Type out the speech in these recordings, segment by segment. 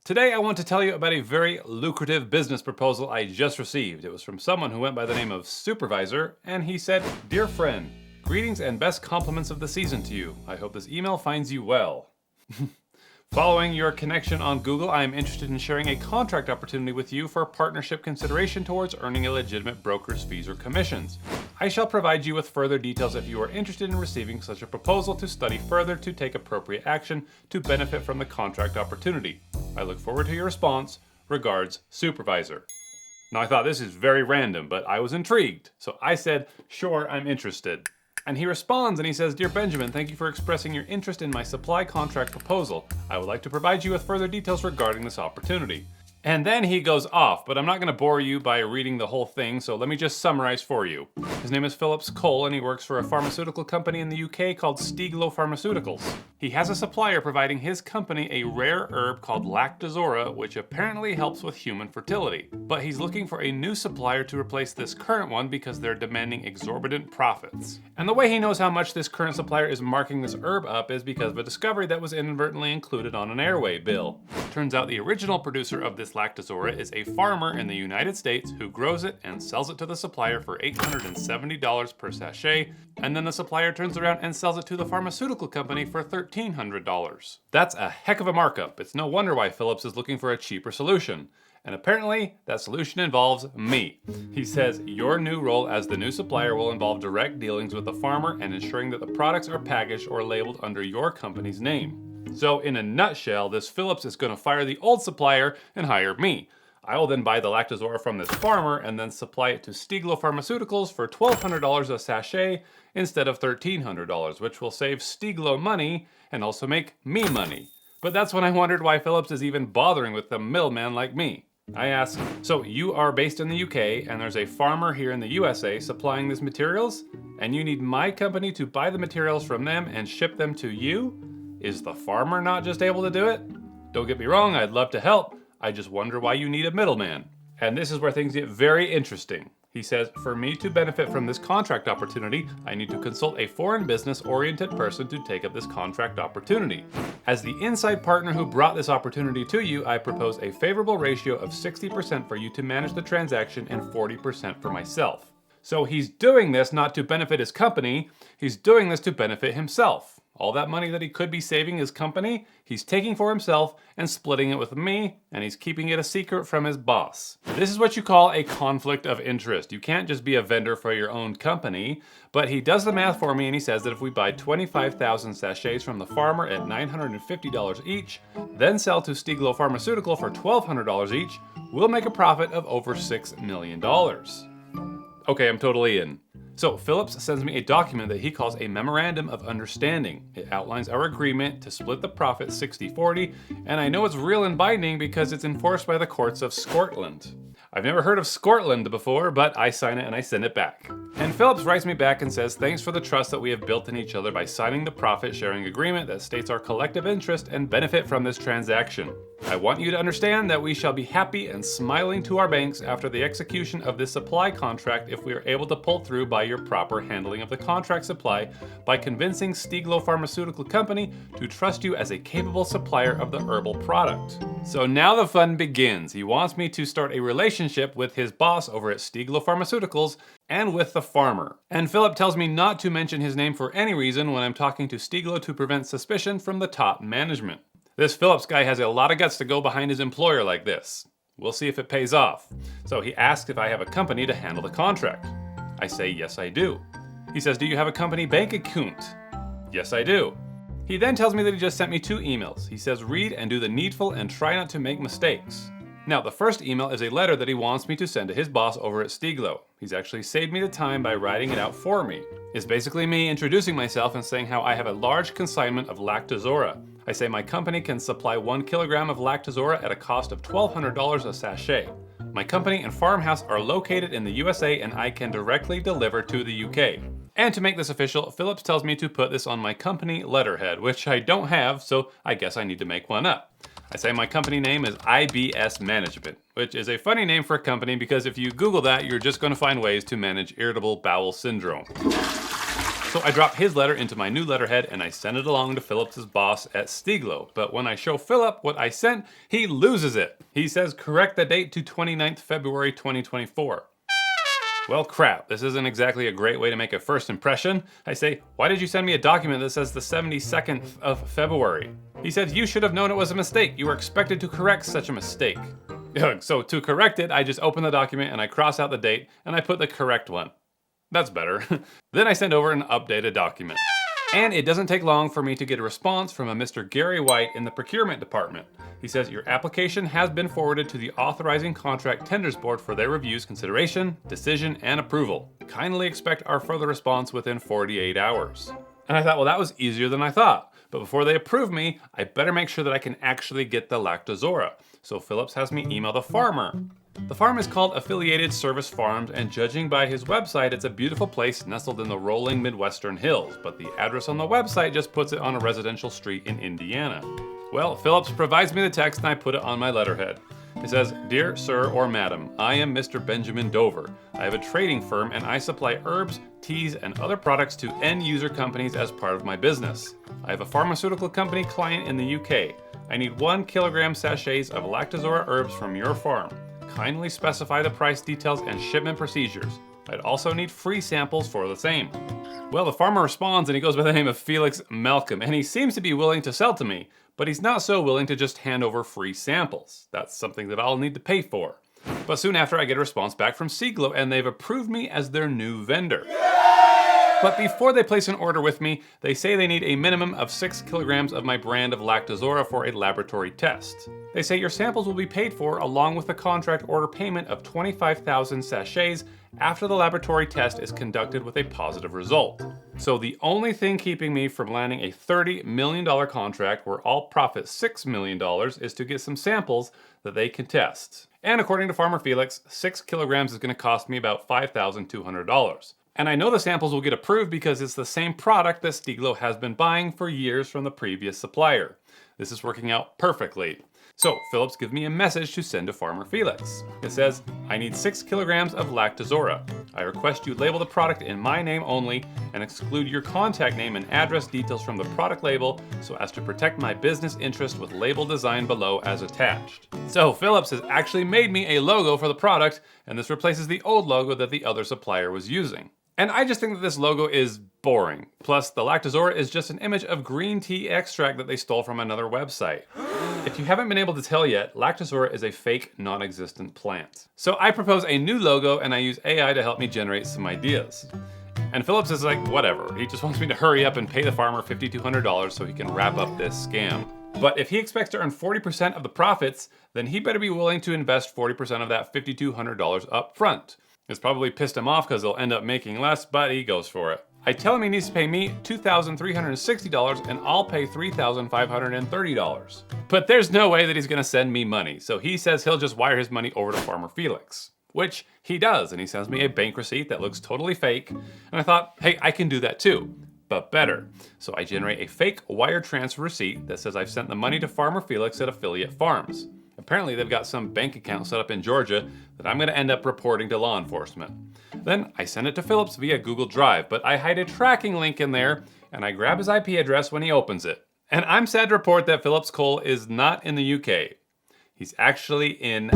Today I want to tell you about a very lucrative business proposal I just received. It was from someone who went by the name of Supervisor, and he said, "Dear friend, greetings and best compliments of the season to you. I hope this email finds you well. Following your connection on Google, I am interested in sharing a contract opportunity with you for partnership consideration towards earning a legitimate broker's fees or commissions. I shall provide you with further details if you are interested in receiving such a proposal to study further to take appropriate action to benefit from the contract opportunity. I look forward to your response. Regards, Supervisor." Now I thought this is very random, but I was intrigued. So I said, sure, I'm interested. And he responds and he says, "Dear Benjamin, thank you for expressing your interest in my supply contract proposal. I would like to provide you with further details regarding this opportunity." And then he goes off, but I'm not going to bore you by reading the whole thing, so let me just summarize for you. His name is Philip Cole, and he works for a pharmaceutical company in the UK called Stiglo Pharmaceuticals. He has a supplier providing his company a rare herb called Lactozora, which apparently helps with human fertility. But he's looking for a new supplier to replace this current one because they're demanding exorbitant profits. And the way he knows how much this current supplier is marking this herb up is because of a discovery that was inadvertently included on an airway bill. Turns out the original producer of this Lactozora is a farmer in the United States who grows it and sells it to the supplier for $870 per sachet, and then the supplier turns around and sells it to the pharmaceutical company for $1,300. That's a heck of a markup. It's no wonder why Phillips is looking for a cheaper solution. And apparently, that solution involves me. He says, "Your new role as the new supplier will involve direct dealings with the farmer and ensuring that the products are packaged or labeled under your company's name." So in a nutshell, this Phillips is going to fire the old supplier and hire me. I will then buy the Lactozora from this farmer and then supply it to Stiglo Pharmaceuticals for $1,200 a sachet instead of $1,300, which will save Stiglo money and also make me money. But that's when I wondered why Phillips is even bothering with a middleman like me. I asked, "So you are based in the UK and there's a farmer here in the USA supplying these materials? And you need my company to buy the materials from them and ship them to you? Is the farmer not just able to do it? Don't get me wrong, I'd love to help. I just wonder why you need a middleman." And this is where things get very interesting. He says, "For me to benefit from this contract opportunity, I need to consult a foreign business-oriented person to take up this contract opportunity. As the inside partner who brought this opportunity to you, I propose a favorable ratio of 60% for you to manage the transaction and 40% for myself." So he's doing this not to benefit his company, he's doing this to benefit himself. All that money that he could be saving his company, he's taking for himself and splitting it with me, and he's keeping it a secret from his boss. This is what you call a conflict of interest. You can't just be a vendor for your own company, but he does the math for me and he says that if we buy 25,000 sachets from the farmer at $950 each, then sell to Stiglo Pharmaceutical for $1,200 each, we'll make a profit of over $6 million. Okay, I'm totally in. So Phillips sends me a document that he calls a Memorandum of Understanding. It outlines our agreement to split the profit 60-40, and I know it's real and binding because it's enforced by the courts of Scotland. I've never heard of Scotland before, but I sign it and I send it back. And Phillips writes me back and says, "Thanks for the trust that we have built in each other by signing the profit sharing agreement that states our collective interest and benefit from this transaction. I want you to understand that we shall be happy and smiling to our banks after the execution of this supply contract if we are able to pull through by your proper handling of the contract supply by convincing Stiglo Pharmaceutical Company to trust you as a capable supplier of the herbal product." So now the fun begins. He wants me to start a relationship with his boss over at Stiglo Pharmaceuticals and with the farmer. And Philip tells me not to mention his name for any reason when I'm talking to Stiglo to prevent suspicion from the top management. This Phillips guy has a lot of guts to go behind his employer like this. We'll see if it pays off. So he asks if I have a company to handle the contract. I say, yes, I do. He says, "Do you have a company bank account?" Yes, I do. He then tells me that he just sent me 2 emails. He says, "Read and do the needful and try not to make mistakes." Now, the first email is a letter that he wants me to send to his boss over at Stiglo. He's actually saved me the time by writing it out for me. It's basically me introducing myself and saying how I have a large consignment of Lactozora. I say my company can supply 1 kilogram of Lactozora at a cost of $1,200 a sachet. My company and farmhouse are located in the USA and I can directly deliver to the UK. And to make this official, Phillips tells me to put this on my company letterhead, which I don't have, so I guess I need to make one up. I say my company name is IBS Management, which is a funny name for a company because if you Google that, you're just going to find ways to manage irritable bowel syndrome. So I drop his letter into my new letterhead and I send it along to Philip's boss at Stiglo. But when I show Philip what I sent, he loses it. He says correct the date to 29th February 2024. Well, crap, this isn't exactly a great way to make a first impression. I say, why did you send me a document that says the 72nd of February? He said, you should have known it was a mistake. You were expected to correct such a mistake. So to correct it, I just open the document and I cross out the date and I put the correct one. That's better. Then I send over an updated document. And it doesn't take long for me to get a response from a Mr. Gary White in the procurement department. He says, your application has been forwarded to the Authorizing Contract Tenders Board for their reviews, consideration, decision, and approval. Kindly expect our further response within 48 hours. And I thought, well, that was easier than I thought. But before they approve me, I better make sure that I can actually get the Lactozora. So Phillips has me email the farmer. The farm is called Affiliated Service Farms, and judging by his website, it's a beautiful place nestled in the rolling Midwestern hills, but the address on the website just puts it on a residential street in Indiana. Well, Phillips provides me the text and I put it on my letterhead. It says, Dear Sir or Madam, I am Mr. Benjamin Dover. I have a trading firm and I supply herbs, teas, and other products to end-user companies as part of my business. I have a pharmaceutical company client in the UK. I need 1 kilogram sachets of Lactozora herbs from your farm. Kindly specify the price details and shipment procedures. I'd also need free samples for the same. Well, the farmer responds and he goes by the name of Felix Malcolm, and he seems to be willing to sell to me, but he's not so willing to just hand over free samples. That's something that I'll need to pay for. But soon after I get a response back from Stiglo and they've approved me as their new vendor. But before they place an order with me, they say they need a minimum of 6 kilograms of my brand of Lactozora for a laboratory test. They say your samples will be paid for along with the contract order payment of 25,000 sachets after the laboratory test is conducted with a positive result. So the only thing keeping me from landing a $30 million contract where I'll profit $6 million is to get some samples that they can test. And according to Farmer Felix, 6 kilograms is going to cost me about $5,200. And I know the samples will get approved because it's the same product that Stiglo has been buying for years from the previous supplier. This is working out perfectly. So Phillips gives me a message to send to Farmer Felix. It says, I need 6 kilograms of Lactozora. I request you label the product in my name only and exclude your contact name and address details from the product label so as to protect my business interest with label design below as attached. So Phillips has actually made me a logo for the product, and this replaces the old logo that the other supplier was using. And I just think that this logo is boring. Plus, the Lactozora is just an image of green tea extract that they stole from another website. If you haven't been able to tell yet, Lactozora is a fake, non-existent plant. So I propose a new logo and I use AI to help me generate some ideas. And Phillips is like, whatever. He just wants me to hurry up and pay the farmer $5,200 so he can wrap up this scam. But if he expects to earn 40% of the profits, then he better be willing to invest 40% of that $5,200 up front. It's probably pissed him off because he'll end up making less, but he goes for it. I tell him he needs to pay me $2,360 and I'll pay $3,530. But there's no way that he's gonna send me money, so he says he'll just wire his money over to Farmer Felix. Which he does, and he sends me a bank receipt that looks totally fake, and I thought, hey, I can do that too, but better. So I generate a fake wire transfer receipt that says I've sent the money to Farmer Felix at Affiliate Farms. Apparently they've got some bank account set up in Georgia that I'm gonna end up reporting to law enforcement. Then I send it to Phillips via Google Drive, but I hide a tracking link in there and I grab his IP address when he opens it. And I'm sad to report that Phillips Cole is not in the UK. He's actually in...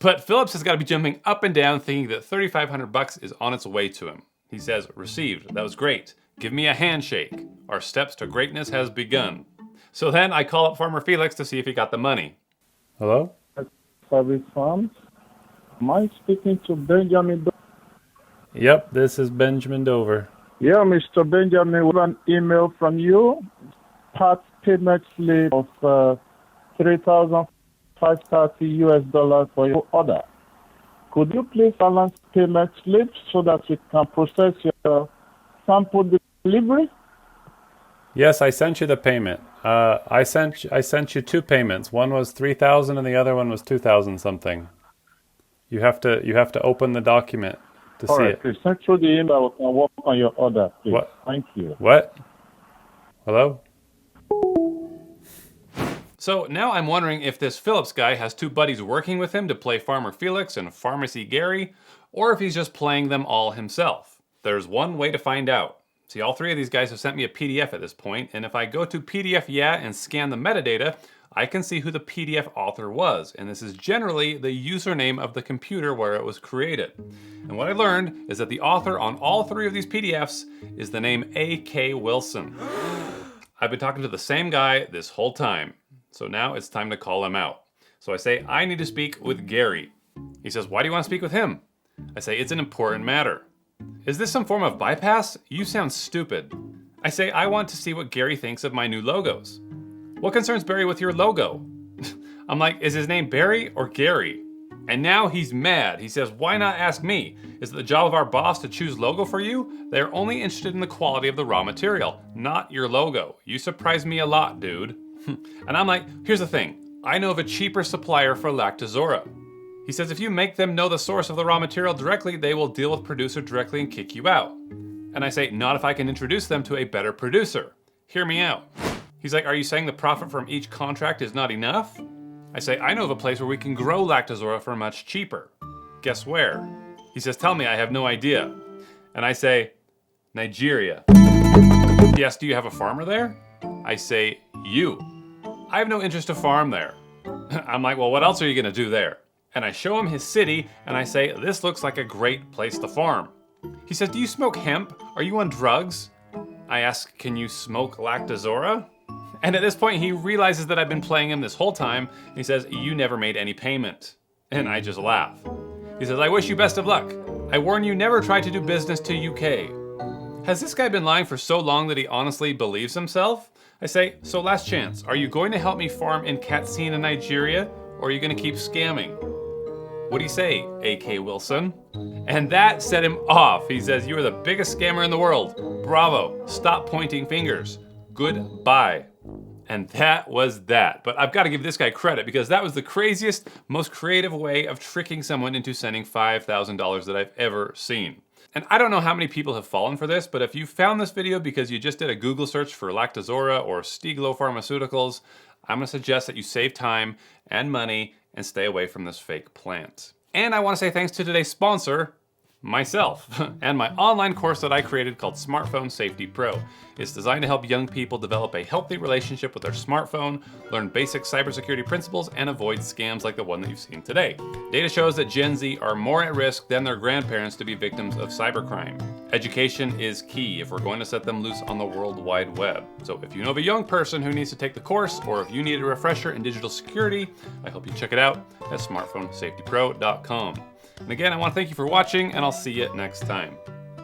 But Phillips has got to be jumping up and down thinking that $3,500 is on its way to him. He says, received, that was great. Give me a handshake. Our steps to greatness has begun. So then I call up Farmer Felix to see if he got the money. Hello? Service Farms. Am I speaking to Benjamin Dover? Yep, this is Benjamin Dover. Yeah, Mr. Benjamin, we have an email from you. Part payment slip of $3,530 for your order. Could you please balance payment slip so that we can process your sample delivery? Yes, I sent you the payment. I sent you 2 payments. One was $3,000 and the other one was $2,000 something. You have to open the document to see it. Please send through the email. We can work on your order, please. What? Thank you. What? Hello? So now I'm wondering if this Phillips guy has 2 buddies working with him to play Farmer Felix and Pharmacy Gary, or if he's just playing them all himself. There's one way to find out. See, all three of these guys have sent me a PDF at this point, and if I go to PDF Yeah and scan the metadata, I can see who the PDF author was, and this is generally the username of the computer where it was created. And what I learned is that the author on all three of these PDFs is the name A.K. Wilson. I've been talking to the same guy this whole time, so now it's time to call him out. So I say, I need to speak with Gary. He says, why do you want to speak with him? I say, it's an important matter. Is this some form of bypass? You sound stupid. I say, I want to see what Gary thinks of my new logos. What concerns Barry with your logo? I'm like, is his name Barry or Gary? And now he's mad. He says, why not ask me? Is it the job of our boss to choose logo for you? They're only interested in the quality of the raw material, not your logo. You surprise me a lot, dude. And I'm like, here's the thing. I know of a cheaper supplier for Lactozora. He says if you make them know the source of the raw material directly, they will deal with producer directly and kick you out. And I say, not if I can introduce them to a better producer. Hear me out. He's like, are you saying the profit from each contract is not enough? I say, I know of a place where we can grow Lactozora for much cheaper. Guess where? He says, tell me, I have no idea. And I say, Nigeria. He asks, do you have a farmer there? I say, you. I have no interest to farm there. I'm like, well, what else are you gonna do there? And I show him his city, and I say, this looks like a great place to farm. He says, do you smoke hemp? Are you on drugs? I ask, can you smoke Lactozora? And at this point, he realizes that I've been playing him this whole time. And he says, you never made any payment. And I just laugh. He says, I wish you best of luck. I warn you, never try to do business to UK. Has this guy been lying for so long that he honestly believes himself? I say, so last chance, are you going to help me farm in Katsina, Nigeria? Or are you gonna keep scamming? What do you say, A.K. Wilson? And that set him off. He says, you are the biggest scammer in the world. Bravo, stop pointing fingers. Goodbye. And that was that. But I've got to give this guy credit because that was the craziest, most creative way of tricking someone into sending $5,000 that I've ever seen. And I don't know how many people have fallen for this, but if you found this video because you just did a Google search for Lactozora or Stiglo Pharmaceuticals, I'm gonna suggest that you save time and money and stay away from this fake plant. And I wanna say thanks to today's sponsor, myself, and my online course that I created called Smartphone Safety Pro. It's designed to help young people develop a healthy relationship with their smartphone, learn basic cybersecurity principles, and avoid scams like the one that you've seen today. Data shows that Gen Z are more at risk than their grandparents to be victims of cybercrime. Education is key if we're going to set them loose on the World Wide Web. So if you know of a young person who needs to take the course, or if you need a refresher in digital security, I hope you check it out at smartphonesafetypro.com. And again, I want to thank you for watching, and I'll see you next time.